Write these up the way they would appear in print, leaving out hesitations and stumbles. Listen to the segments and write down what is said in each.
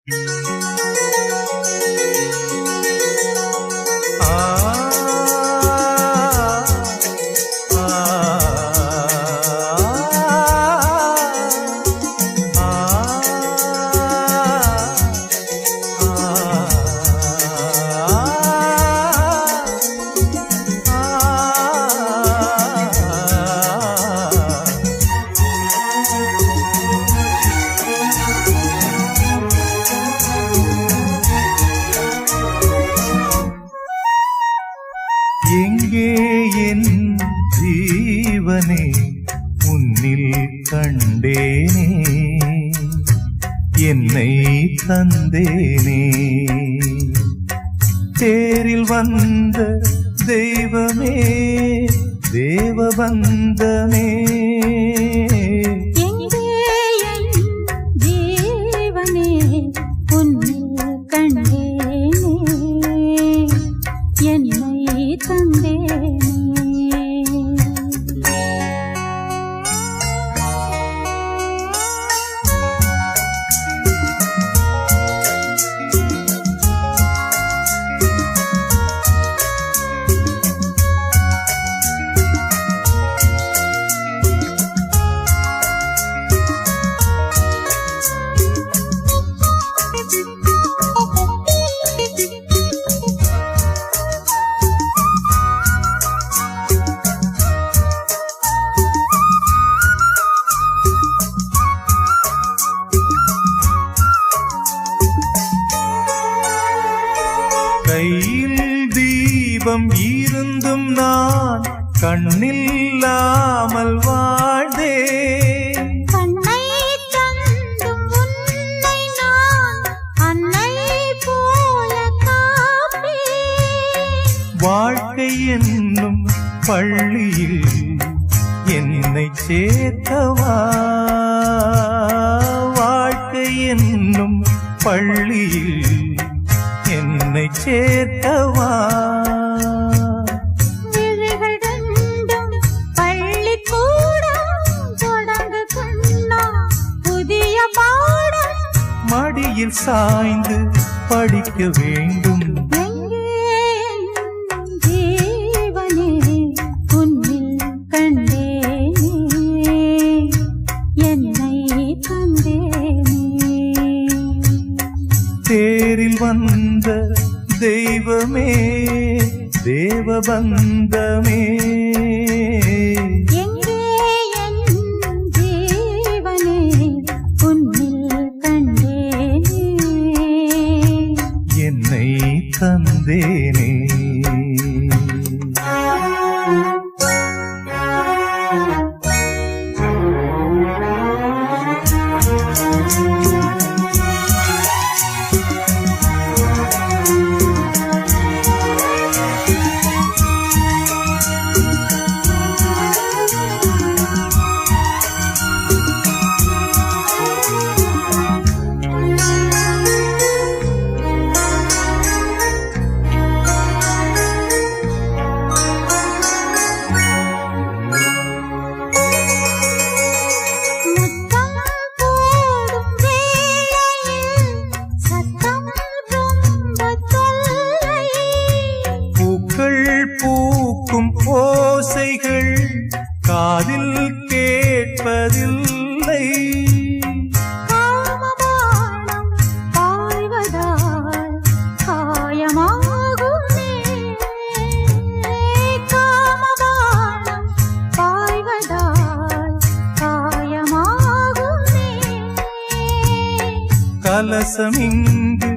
எங்கே என் ஜீவனே உன்னில் கண்டேனே, என்னை தந்தேனே. தேரில் வந்த தெய்வமே, தேவபந்தமே, கையில் தீபம் இருந்தும் நான் கண்ணில்லாமல் வாழ்ந்தேன். கண்ணை தந்தும் உன்னை நான் அன்னை போல காப்பேன். வாழ்க்கை என்னும் பள்ளியில் என்னை சேர்த்தவா, வாழ்க்கை என்னும் பள்ளியில் என்னை சேர்த்தவா. விழிகள் ரெண்டும் பள்ளிக்கூடம் தொடங்கு கண்ணா புதிய பாடம். மடியில் சாய்ந்து படிக்க வேண்டும். எங்கே ஜீவனே உன்னில் கண்டேனே, என்னை தந்தேனே. தேரில் வந்த தெய்வமே, தேவபந்தமே, எங்கே என் ஜீவனே உன்னில் கண்டேனே, என்னை தந்தேனே. பூக்கும் ஓசைகள் காதில் கேட்பதில்லை. காமபானம் பாய்வதால் காயமாகுமே, காமபானம் பாய்வதால் காயமாகுமே. கலசம் இங்கு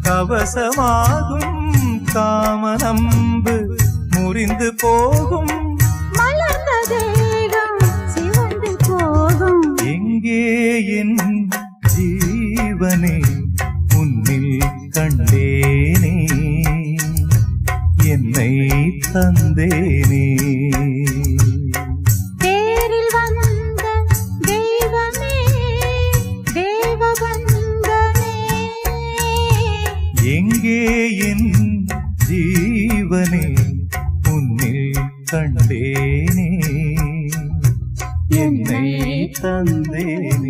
கவசமாகும், காமனம்பு முறிந்து போகும், மலர்ந்த தேகம் சிவந்து போகும். எங்கே என் ஜீவனே உன்னில் கண்டேனே, என்னை தந்தேனே. தேரில் வந்த தெய்வமே, தேவபந்தமே, எங்கே என் ஜீவனே உன்னில் கண்டேனே, என்னை தந்தேனே.